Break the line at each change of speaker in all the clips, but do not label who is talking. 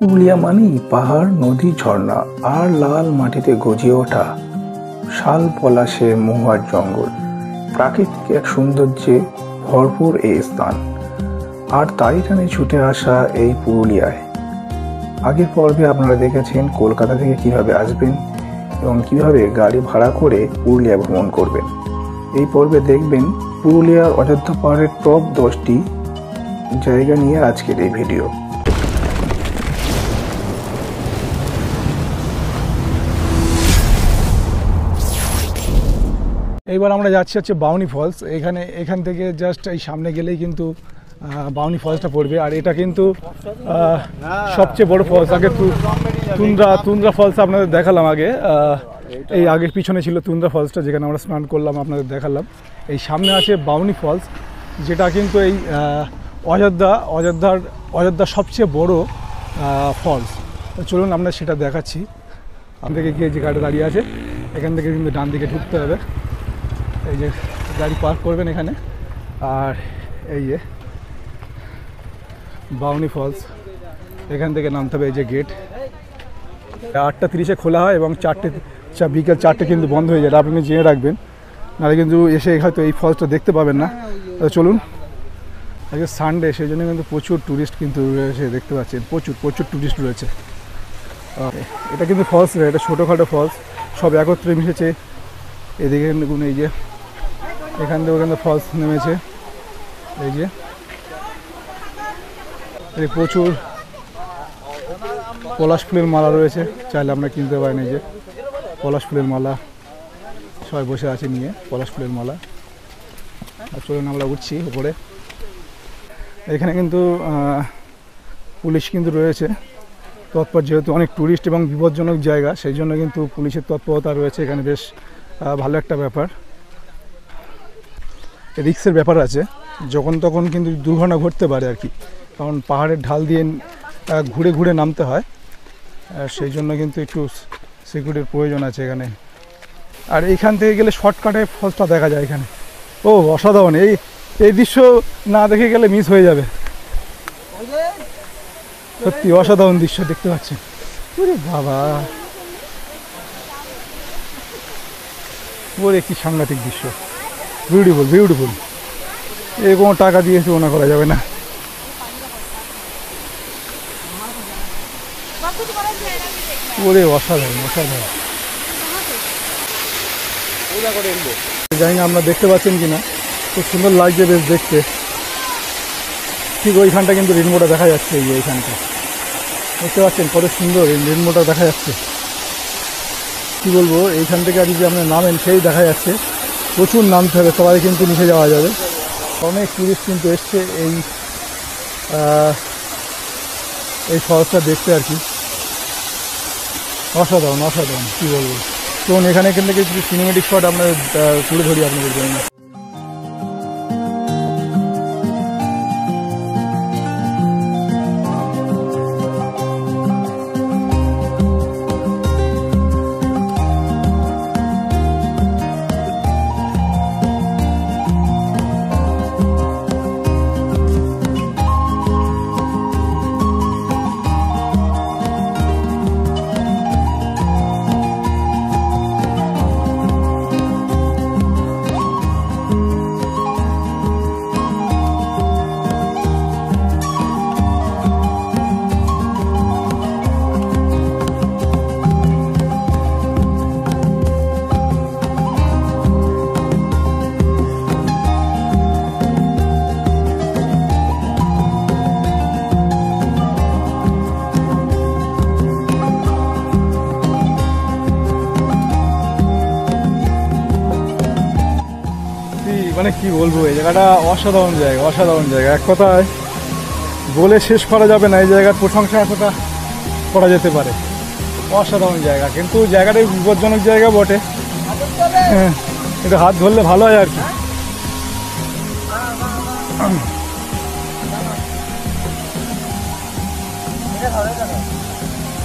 পুরুলিয়া মানেই পাহাড়, নদী, ঝর্ণা আর লাল মাটিতে গজিয়ে ওঠা শাল পলাশের মহুয়ার জঙ্গল। প্রাকৃতিক এক সৌন্দর্যে ভরপুর এই স্থান, আর তারই টানে ছুটে আসা এই পুরুলিয়ায়। আগের পর্বে আপনারা দেখেছেন কলকাতা থেকে কিভাবে আসবেন এবং কিভাবে গাড়ি ভাড়া করে পুরুলিয়া ভ্রমণ করবেন। এই পর্বে দেখবেন পুরুলিয়ার অযোধ্যা পাহাড়ের টপ 10টি জায়গা নিয়ে আজকের এই ভিডিও।
এইবার আমরা যাচ্ছি হচ্ছে বাউনি ফলস। এখান থেকে জাস্ট এই সামনে গেলেই কিন্তু বাউনি ফলসটা পড়বে। আর এটা কিন্তু সবচেয়ে বড় ফলস। আগে তুন্দ্রা ফলস আপনাদের দেখালাম আগে। এই আগের পিছনে ছিল তুন্দ্রা ফলসটা, যেখানে আমরা স্নান করলাম, আপনাদের দেখালাম। এই সামনে আছে বাউনি ফলস, যেটা কিন্তু এই অযোধ্যার সবচেয়ে বড় ফলস। চলুন আমরা সেটা দেখাচ্ছি। আপনাদেরকে গিয়ে যে গাড়ি দাঁড়িয়ে আছে এখান থেকে কিন্তু ডান দিকে ঢুকতে হবে। এই যে গাড়ি পার্ক করবেন এখানে, আর এই যে বাউনি ফলস, এখান থেকে নামতে হবে। এই যে গেট 8:30-এ খোলা হয় এবং বিকেল 4টে কিন্তু বন্ধ হয়ে যায়। আপনি জেনে রাখবেন, নাহলে কিন্তু এসে হয়তো এই ফলসটা দেখতে পাবেন না। চলুন, আজকে সানডে, সেই জন্য কিন্তু প্রচুর ট্যুরিস্ট কিন্তু রয়েছে, দেখতে পাচ্ছেন প্রচুর ট্যুরিস্ট রয়েছে। এটা কিন্তু ফলস নয়, এটা ছোটোখাটো ফলস, সব একত্রে মিশেছে। এদিকে দেখুন, এই যে এখান থেকে ওখান থেকে ফলস নেমেছে। এই যে প্রচুর পলাশ ফুলের মালা রয়েছে, চাইলে আমরা কিনতে পারেন। এই যে পলাশ ফুলের মালা, সবাই বসে আছে নিয়ে পলাশ ফুলের মালা। আর চলুন আমরা উঠছি উপরে। এখানে কিন্তু পুলিশ কিন্তু রয়েছে তৎপর, যেহেতু অনেক ট্যুরিস্ট এবং বিপজ্জনক জায়গা, সেই জন্য কিন্তু পুলিশের তৎপরতা রয়েছে এখানে। বেশ ভালো একটা ব্যাপার। রিস্কের ব্যাপার আছে, যখন তখন কিন্তু দুর্ঘটনা ঘটতে পারে আর কি, কারণ পাহাড়ের ঢাল দিয়ে ঘুরে ঘুরে নামতে হয়, সেই জন্য কিন্তু একটু সিকিউরিটির প্রয়োজন আছে এখানে। আর এইখান থেকে গেলে শর্টকাটে ফলসটা দেখা যায় এখানে। ও অসাধারণ! এই দৃশ্য না দেখে গেলে মিস হয়ে যাবে। সত্যি অসাধারণ দৃশ্য দেখতে পাচ্ছেন। ওরে বাবা, ওরে কি সাংঘাতিক দৃশ্য! বিউটিফুল। এ কোনো টাকা দিয়ে তুলনা করা যাবে না। ওরে অসাধারণ। জানি না আপনারা দেখতে পাচ্ছেন কিনা, খুব সুন্দর লাগছে বেশ দেখতে। ঠিক ওইখানটা কিন্তু রেনবোটা দেখা যাচ্ছে। এই যে এইখানটা দেখতে পাচ্ছেন কত সুন্দর এই রেনবোটা দেখা যাচ্ছে। কি বলবো, এইখান থেকে আর যদি আপনারা নামেন সেই দেখা যাচ্ছে। প্রচুর নামতে হবে, সবাই কিন্তু নিচে যাওয়া যাবে। অনেক টুরিস্ট কিন্তু এসছে এই ফলসটা দেখতে আর কি। অসাধারণ কি বলবো। তো এখান থেকে কিছু সিনেমেটিক শট আমরা তুলে ধরি আপনাদের জন্য। মানে কি বলবো, এই জায়গাটা অসাধারণ জায়গা। এক কথায় বলে শেষ করা যাবে না। এই জায়গার প্রশংসা এতটা করা যেতে পারে। অসাধারণ জায়গা, কিন্তু জায়গাটা বিপজ্জনক জায়গা বটে। একটু হাত ধরলে ভালো হয় আর কি।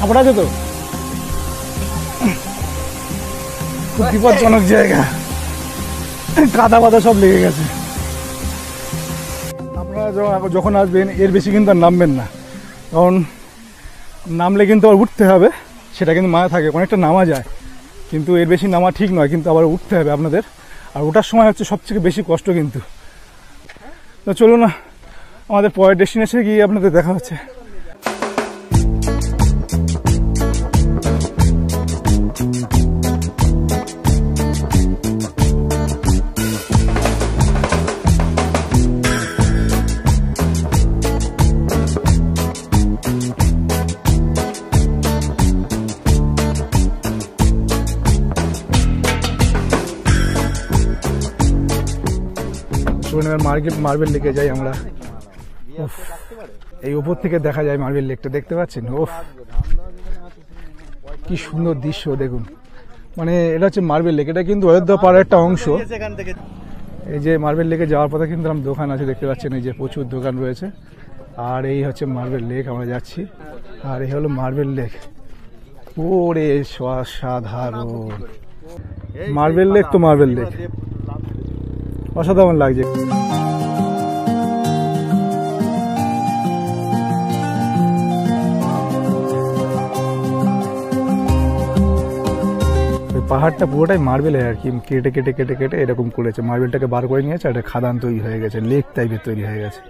আপনার আছে তো, খুব বিপজ্জনক জায়গা, কাদা বাদা সব লেগে গেছে। আপনারা যখন আসবেন এর বেশি কিন্তু আর নামবেন না, কারণ নামলে কিন্তু আবার উঠতে হবে, সেটা কিন্তু মাথায় থাকে। অনেকটা নামা যায়, কিন্তু এর বেশি নামা ঠিক নয়, কিন্তু আবার উঠতে হবে আপনাদের। আর ওঠার সময় হচ্ছে সবথেকে বেশি কষ্ট কিন্তু। তো চলুন না, আমাদের পরের ডেস্টিনেশনে গিয়ে আপনাদের দেখা হচ্ছে। মার্বেল লেকে যাই আমরা। এই উপর থেকে দেখা যায় মার্বেল লেকটা, দেখতে পাচ্ছেন? ওফ, কি সুন্দর দৃশ্য দেখুন। মানে এটা হচ্ছে মার্বেল লেক, এটা কিন্তু অযোধ্যা পাহাড়ের একটা অংশ। এই যে মার্বেল লেকে যাওয়ার পথে কিন্তু দোকান আছে, দেখতে পাচ্ছেন, এই যে প্রচুর দোকান রয়েছে। আর এই হচ্ছে মার্বেল লেক, আমরা যাচ্ছি। আর এই হলো মার্বেল লেক। ওরে অসাধারণ মার্বেল লেক, তো মার্বেল লেক অসাধারণ লাগছে। পাহাড়টা পুরোটাই মার্বেলের আর কি, কেটে কেটে কেটে কেটে এরকম করেছে। মার্বেলটাকে বার করে নিয়েছে, একটা খাদান তৈরি হয়ে গেছে, লেক টাইপের তৈরি হয়ে গেছে।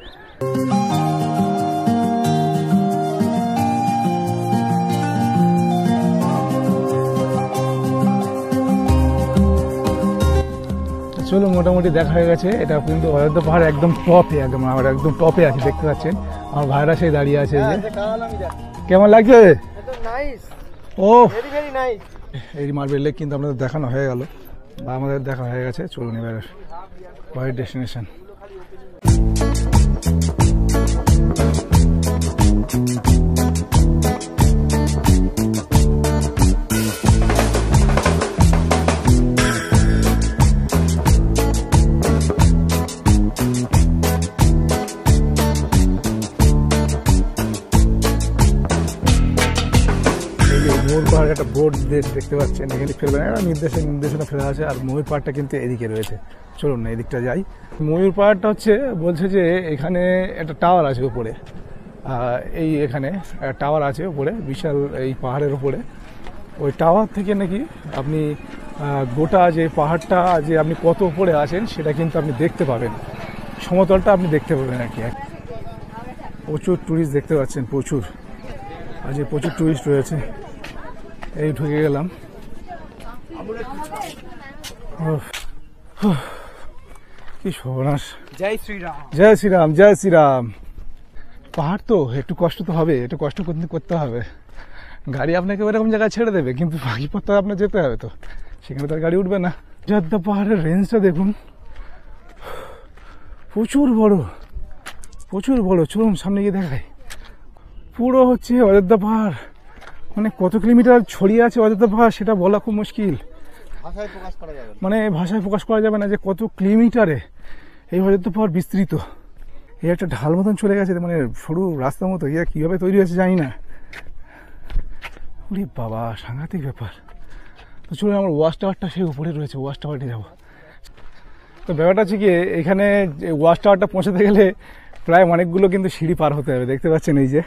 চলো, মোটামুটি দেখা হয়ে গেছে। এটা কিন্তু অযোধ্যা পাহাড় একদম টপে, আমরা একদম টপে আছি, দেখতে পাচ্ছেন। আমার ভাইরা সেই দাঁড়িয়ে আছে। এই যে কেমন লাগছে? ও, এই মার্বেল লেক কিন্তু আপনাদের দেখানো হয়ে গেল, বা আমাদের দেখা হয়ে গেছে। চলুন এবার পরের ডেস্টিনেশন। ময়ূর পাহাড় একটা বোর্ড দেখতে পাচ্ছেন, এখানে ফেলবেন, নির্দেশনা ফেলা আছে। আর ময়ূর পাহাড়টা কিন্তু এদিকে রয়েছে। চলুন না, এদিকটা যাই। ময়ূর পাহাড়টা হচ্ছে, বলছে যে এখানে একটা টাওয়ার আছে উপরে। এই এখানে টাওয়ার আছে উপরে, বিশাল এই পাহাড়ের উপরে। ওই টাওয়ার থেকে নাকি আপনি গোটা যে পাহাড়টা, যে আপনি কত উপরে আছেন সেটা কিন্তু আপনি দেখতে পাবেন, সমতলটা আপনি দেখতে পাবেন আর কি। প্রচুর টুরিস্ট দেখতে পাচ্ছেন, প্রচুর, আজ প্রচুর টুরিস্ট রয়েছে। এই ঢুকে গেলাম। কি সর্বনাশ!
জয় শ্রীরাম,
জয় শ্রীরাম, জয় শ্রীরাম। পাহাড় তো একটু কষ্ট তো হবে, একটু কষ্ট করতে হবে। গাড়ি আপনাকে এরকম জায়গায় ছেড়ে দেবে, কিন্তু বাকি পথে আপনার যেতে হবে, তো সেখানে তো গাড়ি উঠবে না। অযোধ্যা পাহাড়ের রেঞ্জটা দেখুন, প্রচুর বড়, প্রচুর বড়। চলুন সামনে গিয়ে দেখাই। পুরো হচ্ছে অযোধ্যা পাহাড়, মানে কত কিলোমিটার ছড়িয়ে আছে অযোধ্যা পাহাড় সেটা বলা খুব মুশকিল, মানে ভাষায় প্রকাশ করা যাবে না যে কত কিলোমিটারে এই অযোধ্যা পাহাড় বিস্তৃত। এই একটা ঢাল মতন চলে গেছে, মানে সরু রাস্তার মতো। ইয়া কীভাবে তৈরি হয়েছে জানি না। ওরে বাবা, সাংঘাতিক ব্যাপার। তো চলুন, আমার ওয়াচ টাওয়ারটা সেই উপরে রয়েছে, ওয়াচ টাওয়ারটি যাবো। তো ব্যাপারটা হচ্ছে কি, এখানে ওয়াচ টাওয়ারটা পৌঁছাতে গেলে প্রায় অনেকগুলো কিন্তু সিঁড়ি পার হতে হবে, দেখতে পাচ্ছেন। এই যে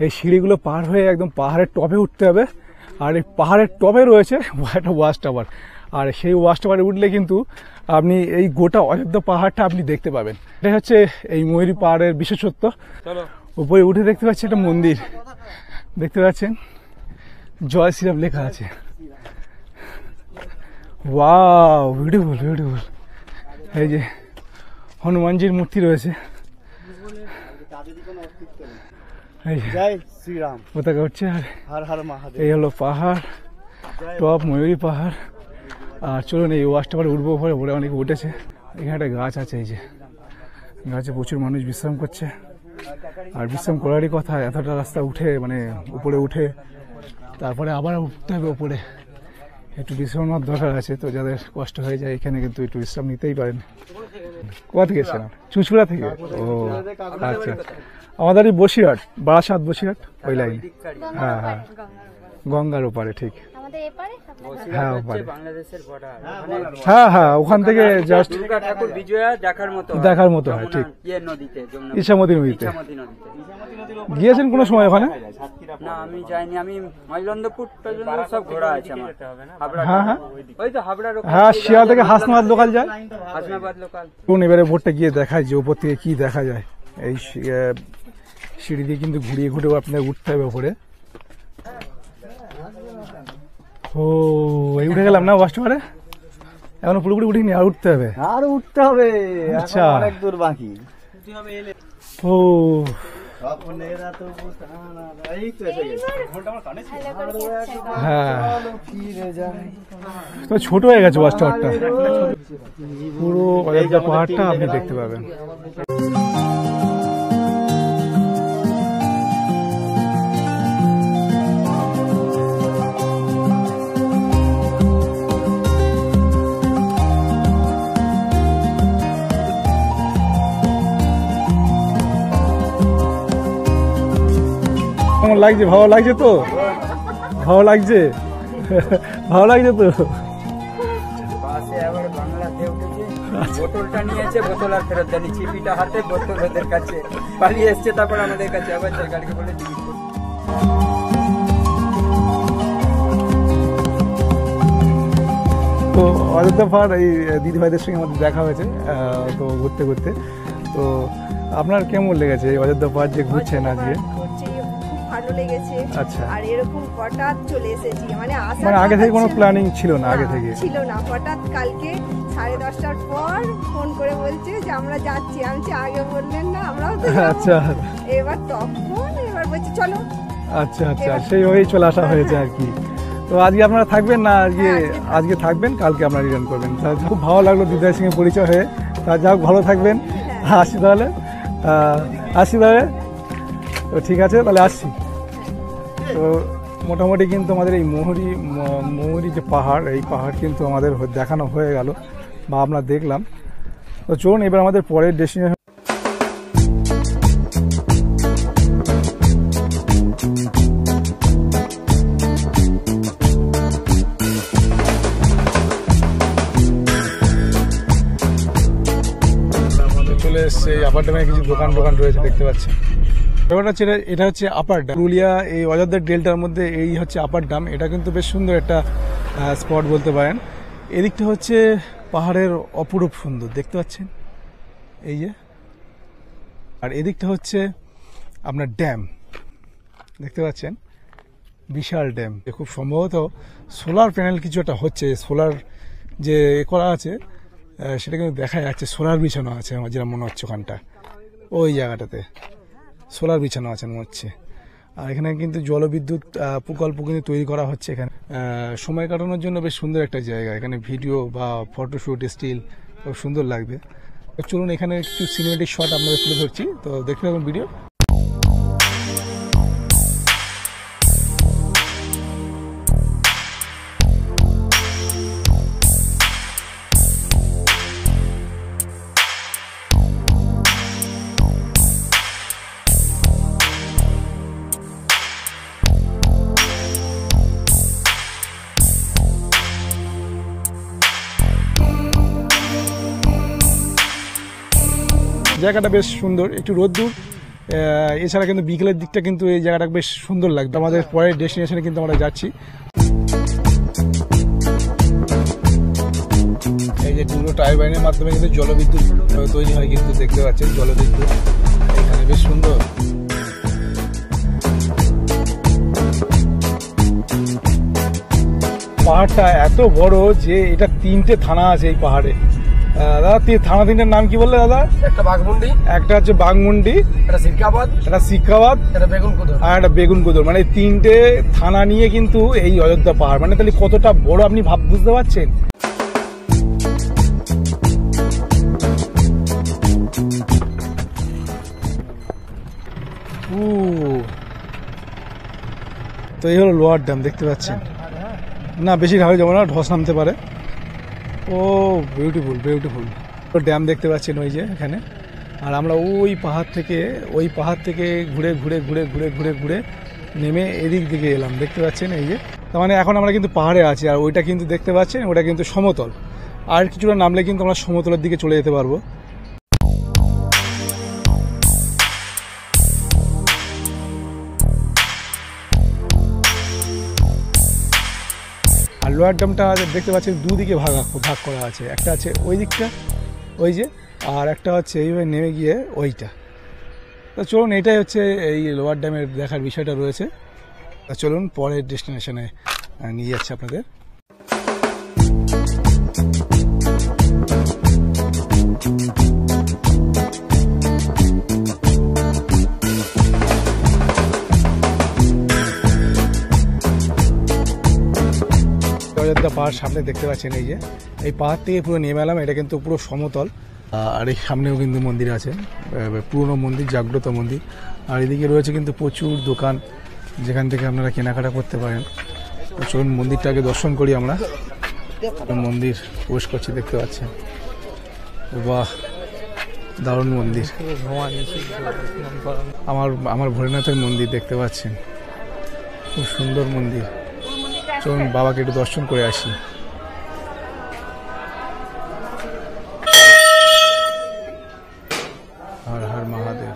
এই সিঁড়িগুলো পার হয়ে একদম পাহাড়ের টপে উঠতে হবে। আর এই পাহাড়ের টপে রয়েছে একটা ওয়াচ টাওয়ার। আর সেই ওয়াচ টাওয়ারে উঠলে কিন্তু আপনি এই গোটা অযোধ্যা পাহাড়টা আপনি দেখতে পাবেন। এটা হচ্ছে এই ময়ূরী পাহাড়ের বিশেষত্ব। উপরে উঠে দেখতে পাচ্ছি একটা মন্দির, দেখতে পাচ্ছেন, জয় শ্রীরাম লেখা আছে। Wow, beautiful beautiful. এই যে হনুমানজির মূর্তি রয়েছে।
জয় শ্রীরাম,
পতাকা উঠছে। আর
হর হর মহাদেব।
এই হলো পাহাড়, টপ ময়ূরী পাহাড়। আর চলুন এই ওয়াচ টাওয়ারে উঠবো। উপরে উপরে অনেকে উঠেছে। এখানে একটা গাছ আছে, এই যে গাছে প্রচুর মানুষ বিশ্রাম করছে। আর বিশ্রাম করারই কথা, এতটা রাস্তা উঠে, মানে উপরে উঠে তারপরে আবার উঠতে হবে উপরে, একটু বিশ্রাম নেওয়ার দরকার আছে। তো যাদের কষ্ট হয়ে যায় এখানে কিন্তু একটু বিশ্রাম নিতেই পারেন। কোথা থেকে এসেছেন? চুঁচুড়া থেকে? ও আচ্ছা। আমাদের এই বসিরহাট, বারাসাত বসিরহাট ওই লাইন। হ্যাঁ হ্যাঁ, গঙ্গার ওপারে ঠিক। হ্যাঁ ওপারে, হ্যাঁ হ্যাঁ, ওখান থেকে জাস্ট দেখার মতো হয় ঠিক। ইছামতি নদীতে গিয়েছেন কোনো সময় ওখানে?
না আমি যাইনি, আমি মল্লন্দপুর পর্যন্ত সব ঘোরা আছে আমার।
হ্যাঁ হ্যাঁ,
ওই তো হাবড়ার
হ্যাঁ শিয়া থেকে হাসনাবাদ লোকাল যায়।
হাসনাবাদ লোকাল।
কোন এবারে বোটটা গিয়ে দেখায় যে উপর থেকে কি দেখা যায়। এই সিঁড়ি দিয়ে কিন্তু ঘুরিয়ে ঘুরেও আপনাকে উঠতে হবে ওপরে। ও এই উঠে গেলাম না ওয়াশ টাওয়ারে, এখনো পুরোপুরি উঠিনি, আর উঠতে হবে।
আর উঠতে হবে,
আচ্ছা
অনেক দূর বাকি।
ও হ্যাঁ, তো ছোট হয়ে গেছে ওয়াচ টাওয়ারটা, পুরো অযোধ্যা পাহাড়টা আপনি দেখতে পাবেন। কেমন লাগছে? ভালো লাগছে তো? ভালো লাগছে? ভালো লাগছে তো?
পাশে আবার বাংলাতে উঠেছে, বোতলটা নিয়েছে, বোতল আর ফেরত দেয়নি, চিপিটা হাতে, বোতল ওদের কাছে, পালিয়ে এসছে, তারপর আমাদের কাছে আবার গাড়িকে বলে টিকিট করতে।
তো অযোধ্যা পাহাড় এই দিদিভাইদের সঙ্গে আমাদের দেখা হয়েছে তো ঘুরতে ঘুরতে। তো আপনার কেমন লেগেছে এই অযোধ্যা পাহাড় যে ঘুরছেন আজকে?
ভালো লেগেছে।
আচ্ছা,
আর এরকম হঠাৎ চলে এসেছি, মানে
আগে থেকে কোনো প্ল্যানিং ছিল না? আগে থেকে
ছিল না, হঠাৎ কালকে 10:30টার পর ফোন করে বলছে যে আমরা যাচ্ছি। আমি আগে বললেন না, আমরাও তো যাবো।
আচ্ছা,
এবার বলছি চলো।
আচ্ছা আচ্ছা, সেই হয়েই চলে আসা হয়েছে আর কি। তো আজকে আপনারা থাকবেন না? আজকে থাকবেন, কালকে আপনারা রিটার্ন করবেন। খুব ভালো লাগলো দিদির সঙ্গে পরিচয় হয়ে। তা যাক, ভালো থাকবেন। আসি তাহলে, তো ঠিক আছে তাহলে আসছি। তো মোটামুটি কিন্তু আমাদের এই মহুরি যে পাহাড়, এই পাহাড় কিন্তু আমাদের দেখানো হয়ে গেল বা আমরা দেখলাম। তো চলুন এবার আমাদের পরের ডেস্টিনেশন। চলে এসছে আপার ড্যামে, কিছু দোকান রয়েছে দেখতে পাচ্ছেন। এটা হচ্ছে আপার ড্যাম, পুরুলিয়া এই অযোধ্যার ডেল্টার মধ্যে এই হচ্ছে আপার ড্যাম। এটা কিন্তু বেশ সুন্দর একটা স্পট বলতে পারেন। এদিকটা হচ্ছে পাহাড়ের অপরূপ সুন্দর, দেখতে পাচ্ছেন এই যে। আর এদিকটা হচ্ছে আপনার ড্যাম, দেখতে পাচ্ছেন বিশাল ড্যাম। খুব সম্ভবত সোলার প্যানেল কিছু একটা হচ্ছে, সোলার যে করা আছে সেটা কিন্তু দেখা যাচ্ছে, সোলার বিছানো আছে আমার যেটা মনে হচ্ছে। ওখানটা ওই জায়গাটাতে সোলার বিছানো আছে মনে হচ্ছে। আর এখানে কিন্তু জলবিদ্যুৎ প্রকল্প কিন্তু তৈরি করা হচ্ছে। এখানে সময় কাটানোর জন্য বেশ সুন্দর একটা জায়গা। এখানে ভিডিও বা ফটোশ্যুট, স্টিল খুব সুন্দর লাগবে। চলুন এখানে একটু সিনেমেটিক শট আপনাদের তুলে ধরছি, তো দেখতে পাবেন ভিডিও। জায়গাটা বেশ সুন্দর, একটু রোদ্দুর। এছাড়া কিন্তু বিকেলের দিকটা কিন্তু এই জায়গাটা বেশ সুন্দর লাগবে। আমাদের পরের ডেস্টিনেশনে কিন্তু আমরা যাচ্ছি। এই যে টুলো টারবাইনের মাধ্যমে কিন্তু জলবিদ্যুৎ তৈরি হয়, কিন্তু দেখতে পাচ্ছেন জলবিদ্যুৎ এখানে বেশ সুন্দর। পাহাড়টা এত বড় যে এটা 3টে থানা আছে এই পাহাড়ে। দাদা থানা 3টার নাম কি বললে দাদা?
একটা বাঘমুন্ডি,
একটা হচ্ছে বাঘমুন্ডি,
একটা সিরকাবাদ,
একটা শিক্ষাবাদ,
একটা বেগুনকুদর,
আর একটা বেগুনকুদর। মানে 3টে থানা নিয়ে কিন্তু এই অযোধ্যা পাহাড়। মানে তাহলে কতটা বড় আপনি বুঝতে পারছেন। তো এই হলো লোয়ার ড্যাম, দেখতে পাচ্ছেন। না বেশি ঘাড়ে যাবো না, ধস নামতে পারে। ও বিউটিফুল বিউটিফুল ড্যাম দেখতে পাচ্ছেন ওই যে এখানে। আর আমরা ওই পাহাড় থেকে ঘুরে ঘুরে ঘুরে ঘুরে ঘুরে ঘুরে নেমে এদিক দিকে এলাম, দেখতে পাচ্ছেন এই যে। তার মানে এখন আমরা কিন্তু পাহাড়ে আছি, আর ওইটা কিন্তু দেখতে পাচ্ছেন ওটা কিন্তু সমতল। আর কিছুটা নামলে কিন্তু আমরা সমতলের দিকে চলে যেতে পারবো। আর লোয়ার ড্যামটা দেখতে পাচ্ছেন দুদিকে ভাগ করা আছে, একটা আছে ওই দিকটা ওই যে, আর একটা হচ্ছে এইভাবে নেমে গিয়ে ওইটা। তো চলুন, এটাই হচ্ছে এই লোয়ার ড্যামের দেখার বিষয়টা রয়েছে। চলুন পরের ডেস্টিনেশনে নিয়ে যাচ্ছে আপনাদের। অযোধ্যা পাহাড় সামনে দেখতে পাচ্ছেন এই যে, এই পাহাড় থেকে পুরো নেমে এলাম। এটা কিন্তু পুরো সমতল, আর এই সামনেও কিন্তু মন্দির আছে, পুরনো মন্দির, জাগ্রত মন্দির। আর এদিকে রয়েছে কিন্তু প্রচুর দোকান যেখান থেকে আপনারা কেনাকাটা করতে পারেন। চলুন মন্দিরটাকে দর্শন করি আমরা। মন্দির প্রবেশ করছি, দেখতে পাচ্ছেন। বাহ, দারুণ মন্দির। আমার ভোলেনাথের মন্দির দেখতে পাচ্ছেন, খুব সুন্দর মন্দির। চলুন বাবাকে একটু দর্শন করে আসি। হর হর মহাদেব,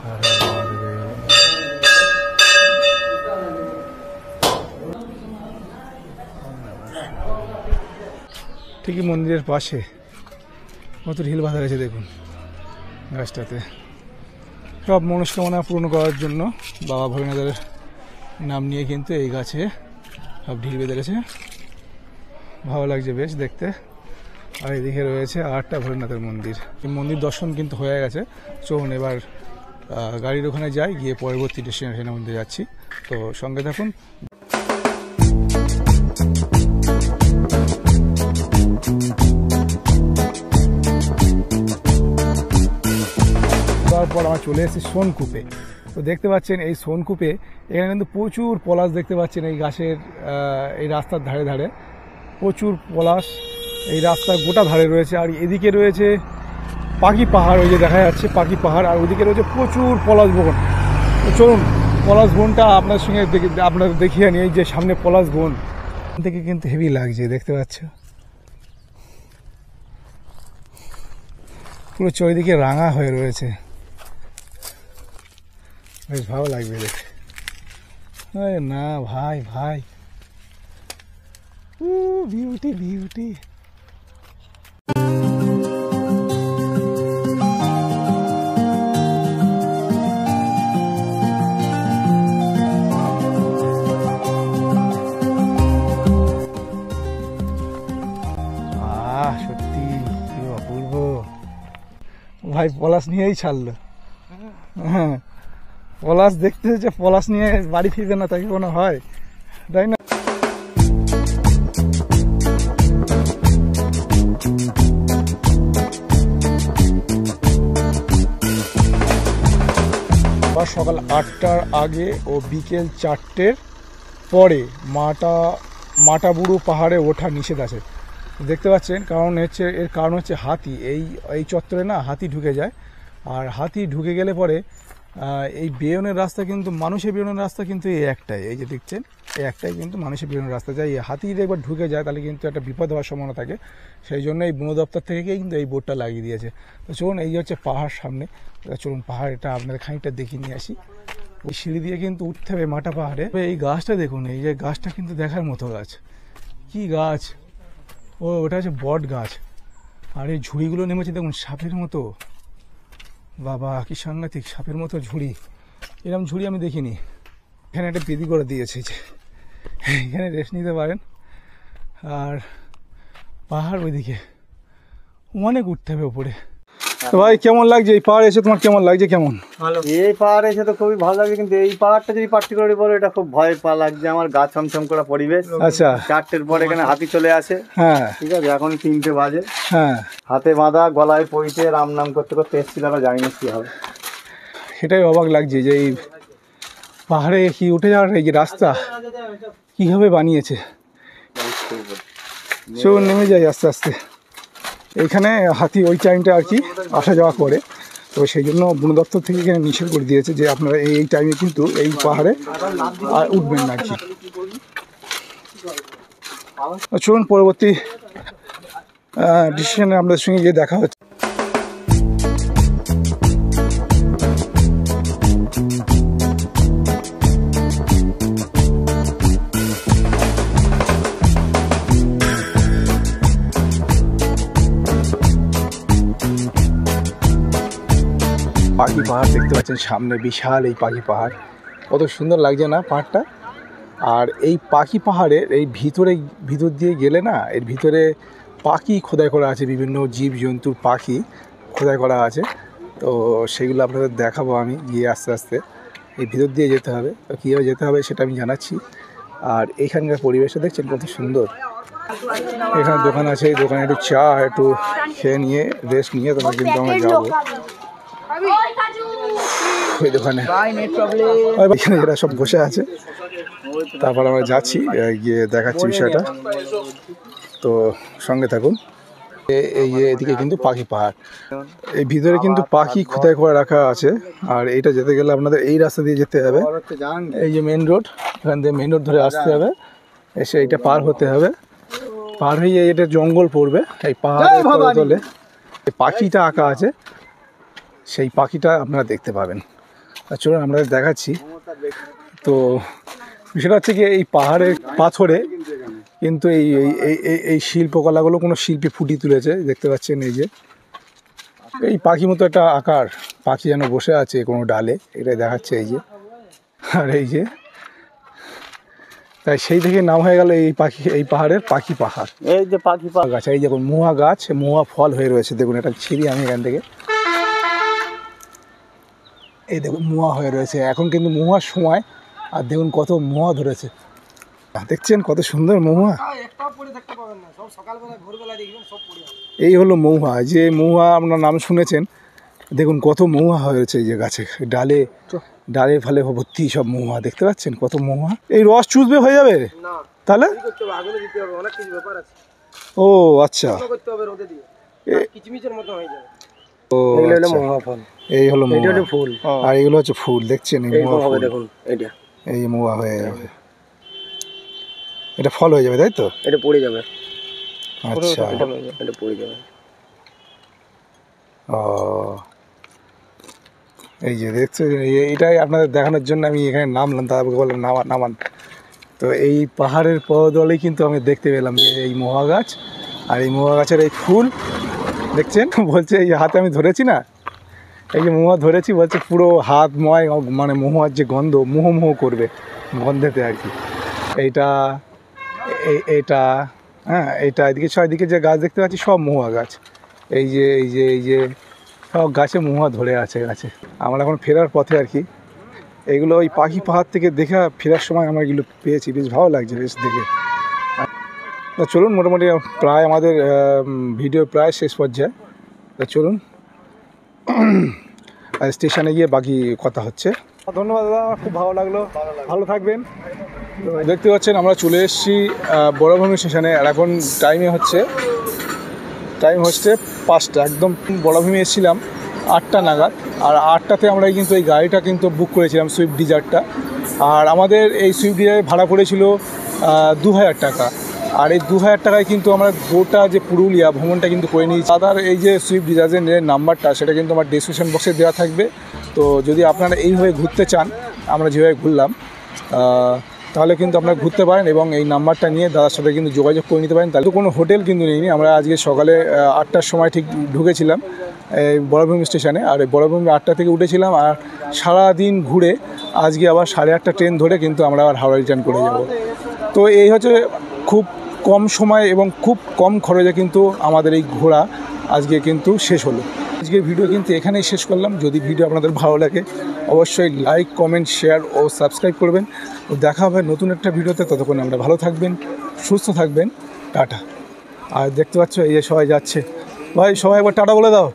হর হর মহাদেব। ঠিকই মন্দিরের পাশে কত ঢিল বাঁধা রয়েছে দেখুন গাছটাতে। সব মনস্কামনা পূরণ করার জন্য বাবা ভোলেনাথের নাম নিয়ে কিন্তু এই গাছে সব ঢিল বেঁধে রয়েছে। ভালো লাগছে বেশ দেখতে। আর এদিকে রয়েছে আরেকটা ভোলেনাথের মন্দির। এই মন্দির দর্শন কিন্তু হয়ে গেছে। চলুন এবার গাড়ির ওখানে যাই, গিয়ে পরবর্তী ডেস্টিনেশনের মধ্যে যাচ্ছি। তো সঙ্গে থাকুন। তারপর আমরা চলে এসেছি সোনকূপে। তো দেখতে পাচ্ছেন এই সোনকূপে, এখানে কিন্তু প্রচুর পলাশ দেখতে পাচ্ছেন এই গাছের এই রাস্তার ধারে ধারে প্রচুর পলাশ এই রাস্তার গোটা ধারে রয়েছে। আর এদিকে রয়েছে পাখি পাহাড়, ওই যে দেখা যাচ্ছে পাখি পাহাড়, আর ওইদিকে রয়েছে প্রচুর পলাশ বন। তো চলুন পলাশ বনটা আপনার সঙ্গে আপনাদের দেখিয়ে নিই। যে সামনে পলাশ বন থেকে কিন্তু হেভি লাগছে, দেখতে পাচ্ছ পুরো চারিদিকে রাঙা হয়ে রয়েছে, বেশ ভালো লাগবে দেখে। না ভাই ভাই, বিউটি বিউটি। সত্যি কি অপূর্ব ভাই, পলাশ নিয়েই ছাড়লো। হ্যাঁ, পলাশ দেখতে যে পলাশ নিয়ে বাড়ি ফিরবে না তাকে কোনো হয়, তাই না? সকাল 8টার আগে ও বিকেল 4টের পরে মাটাবুরু পাহাড়ে ওঠা নিষেধ আছে। দেখতে পাচ্ছেন এর কারণ হচ্ছে হাতি। এই চত্বরে না হাতি ঢুকে যায়, আর হাতি ঢুকে গেলে পরে এই বেরোনের রাস্তা কিন্তু মানুষের বেরোনের রাস্তা কিন্তু এই একটাই, এই যে দেখছেন এই একটাই কিন্তু মানুষের বেরোনের রাস্তা যায়। এই হাতি যদি একবার ঢুকে যায় তাহলে কিন্তু একটা বিপদ হওয়ার সম্ভাবনা থাকে। সেই জন্য এই বন দপ্তর থেকে কিন্তু এই বোর্ডটা লাগিয়ে দিয়েছে। তো চলুন, এই হচ্ছে পাহাড় সামনে। চলুন পাহাড়টা আপনাদের খানিকটা দেখিয়ে নিয়ে আসি। ওই সিঁড়ি দিয়ে কিন্তু উঠতে হবে মাটা পাহাড়ে। এই গাছটা দেখুন, এই যে গাছটা কিন্তু দেখার মতো গাছ। কি গাছ? ওটা হচ্ছে বট গাছ। আর এই ঝুড়িগুলো নেমেছে দেখুন সাপের মতো। বাবা কি সাংঘাতিক, সাপের মতো ঝুড়ি। এরকম ঝুড়ি আমি দেখিনি। এখানে একটা বেদি করে দিয়েছে, যে এখানে রেস্ট নিতে পারেন। আর পাহাড় ওইদিকে অনেক উঠতে হবে উপরে। তো ভাই কেমন লাগছে এই পাহাড়ে এসে? তোমার কেমন লাগছে? কেমন?
ভালো। এই পাহাড়ে এসে তো খুবই ভালো লাগে, কিন্তু এই পাহাড়টা যদি পার্টিকুলারলি বলো, এটা খুব ভয় লাগছে আমার। গা ছমছম করা পরিবেশ।
আচ্ছা,
4টের পরে এখানে হাতি চলে আসে।
হ্যাঁ
ঠিক আছে, এখন 3টে বাজে।
হ্যাঁ,
হাতে বাঁধা, গলায় পইতে রাম নাম করতে করতে এসেছিল, আমরা জানি না কি হবে।
সেটাই অবাক লাগছে যে এই পাহাড়ে কি উঠে যাওয়ার এই যে রাস্তা কীভাবে বানিয়েছে। চলুন নেমে যাই আস্তে আস্তে। এইখানে হাতি ওই টাইমটা আর কি আসা যাওয়া করে, তো সেই জন্য বন দপ্তর থেকে এখানে নিষেধ করে দিয়েছে যে আপনারা এই টাইমে কিন্তু এই পাহাড়ে আর উঠবেন না আর কি। চলুন পরবর্তী ডিসিশনে আপনাদের সঙ্গে গিয়ে দেখা হচ্ছে। পাখি পাহাড় দেখতে পাচ্ছেন সামনে, বিশাল এই পাখি পাহাড়, কত সুন্দর লাগছে না পাহাড়টা। আর এই পাখি পাহাড়ের এই ভিতর দিয়ে গেলে না, এর ভিতরে পাখি খোদাই করা আছে, বিভিন্ন জীবজন্তুর পাখি খোদাই করা আছে। তো সেগুলো আপনাদের দেখাবো আমি গিয়ে আস্তে আস্তে। এই ভিতর দিয়ে যেতে হবে, তো কীভাবে যেতে হবে সেটা আমি জানাচ্ছি। আর এইখানকার পরিবেশটা দেখছেন কত সুন্দর। এখানে দোকান আছে, এই দোকানে একটু চা একটু খেয়ে নিয়ে রেস্ট নিয়ে তোমার কিন্তু আমরা যাবো ওই দোকানে। এখানে এরা সব বসে আছে, তারপর আমরা যাচ্ছি, গিয়ে দেখাচ্ছি বিষয়টা। তো সঙ্গে থাকুন। এই যে এদিকে কিন্তু পাখি পাহাড়, এই ভিতরে কিন্তু পাখি খোদাই করে রাখা আছে। আর এইটা যেতে গেলে আপনাদের এই রাস্তা দিয়ে যেতে হবে, এই যে মেন রোড, এখান থেকে মেন রোড ধরে আসতে হবে, এসে এইটা পার হতে হবে। পার হয়ে এটা জঙ্গল পড়বে, এই পাহাড়ের তলে পাখিটা আঁকা আছে, সেই পাখিটা আপনারা দেখতে পাবেন। চলুন আপনাদের দেখাচ্ছি। তো বিষয়টা হচ্ছে কি, এই পাহাড়ের পাথরে কিন্তু এই শিল্পকলাগুলো কোনো শিল্পী ফুটিয়ে তুলেছে, দেখতে পাচ্ছেন। এই যে এই পাখি মতো একটা আকার, পাখি যেন বসে আছে কোনো ডালে, এটাই দেখাচ্ছে এই যে। আর এই যে তাই সেই থেকে নাম হয়ে গেল এই পাখি, এই পাহাড়ের পাখি পাহাড়।
এই যে পাখি
গাছ, এই দেখুন মুহা গাছ, মুহা ফল হয়ে রয়েছে, দেখুন এটা ছিঁড়ি আমি এখান থেকে। এই দেখুন মুহা হয়ে রয়েছে, এখন কিন্তু মুহার সময়। আর দেখুন কত মুহা ধরেছে, দেখছেন কত সুন্দর মহুয়া। এই হলো মহুয়া, যে মহুয়া আপনার নাম শুনেছেন, দেখুন কত মহুয়া হয়েছে এই যে গাছে, ডালে ফালে ভর্তি সব মহুয়া, দেখতে পাচ্ছেন কত মহুয়া। এই রস চুষবে হয়ে যাবে তাহলে? ও আচ্ছা, ও এই হলো ফুল, আর এইগুলো হচ্ছে ফুল, দেখছেন এই মহুয়া হয়ে যাবে, এটা ফল হয়ে যাবে তাই তো?
এটা পড়ে যাবে।
আচ্ছা,
এটা পড়ে যাবে।
ও এই যে দেখছেন, এইটাই আপনাদের দেখানোর জন্য আমি এখানে নামলাম, তারপর বললাম নামান। তো এই পাহাড়ের পদতলেই কিন্তু আমি দেখতে পেলাম যে এই মহুয়া গাছ, আর এই মহুয়া গাছের এই ফুল দেখছেন। বলছে এই হাতে আমি ধরেছি না, এই যে মহুয়া ধরেছি, বলছে পুরো হাত মানে মহুয়ার যে গন্ধ মুহো করবে গন্ধেতে আর কি। এইটা হ্যাঁ, এইটা এদিকে ছয়দিকে যে গাছ দেখতে পাচ্ছি সব মহুয়া গাছ। এই যে সব গাছে মহুয়া ধরে আছে গাছে। আমরা এখন ফেরার পথে আর কি, এইগুলো ওই পাখি পাহাড় থেকে দেখা ফেরার সময় আমরা এগুলো পেয়েছি, বেশ ভালো লাগছে বেশ দেখে। তো চলুন, মোটামুটি প্রায় আমাদের ভিডিও প্রায় শেষ পর্যায়ে। তো চলুন স্টেশনে গিয়ে বাকি কথা হচ্ছে। ধন্যবাদ দাদা, খুব ভালো লাগলো, ভালো থাকবেন। দেখতে পাচ্ছেন আমরা চলে এসেছি বড়ভূমি স্টেশনে। আর এখন টাইম হচ্ছে 5টা, একদম বড়ভূমি এসেছিলাম 8টা নাগাদ। আর 8টাতে আমরা কিন্তু এই গাড়িটা কিন্তু বুক করেছিলাম, সুইফট ডিজায়ারটা। আর আমাদের এই সুইফট ডিজায়ার ভাড়া পড়েছিল 2000 টাকা। আর এই 2000 টাকায় কিন্তু আমরা গোটা যে পুরুলিয়া ভ্রমণটা কিন্তু করে নিয়েছি। দাদার এই যে সুইফট ডিজায়ারের নাম্বারটা, সেটা কিন্তু আমার ডেসক্রিপশন বক্সে দেওয়া থাকবে। তো যদি আপনারা এইভাবে ঘুরতে চান, আমরা যেভাবে ঘুরলাম, তাহলে কিন্তু আপনারা ঘুরতে পারেন এবং এই নাম্বারটা নিয়ে দাদার সাথে কিন্তু যোগাযোগ করে নিতে পারেন। তাহলে কোনো হোটেল কিন্তু নেইনি। আমরা আজকে সকালে 8টার সময় ঠিক ঢুকেছিলাম এই বড়ভূমি স্টেশনে। আর এই বড়ভূমি 8টা থেকে উঠেছিলাম, আর সারাদিন ঘুরে আজকে আবার 8:30 ট্রেন ধরে কিন্তু আমরা আবার হাওড়া রিটার্ন করে যাব। তো এই হচ্ছে খুব কম সময় এবং খুব কম খরচে কিন্তু আমাদের এই ঘোরা আজকে কিন্তু শেষ হলো। আজকের ভিডিও কিন্তু এখানেই শেষ করলাম। যদি ভিডিও আপনাদের ভালো লাগে অবশ্যই লাইক, কমেন্ট, শেয়ার ও সাবস্ক্রাইব করবেন। দেখা হবে নতুন একটা ভিডিওতে। ততক্ষণ আমরা ভালো থাকবেন, সুস্থ থাকবেন। টাটা। আর দেখতে পাচ্ছ এই যে সবাই যাচ্ছে। ভাই সবাই একবার টাটা বলে দাও,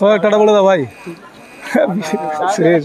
সবাই টাটা বলে দাও ভাই। শেষ।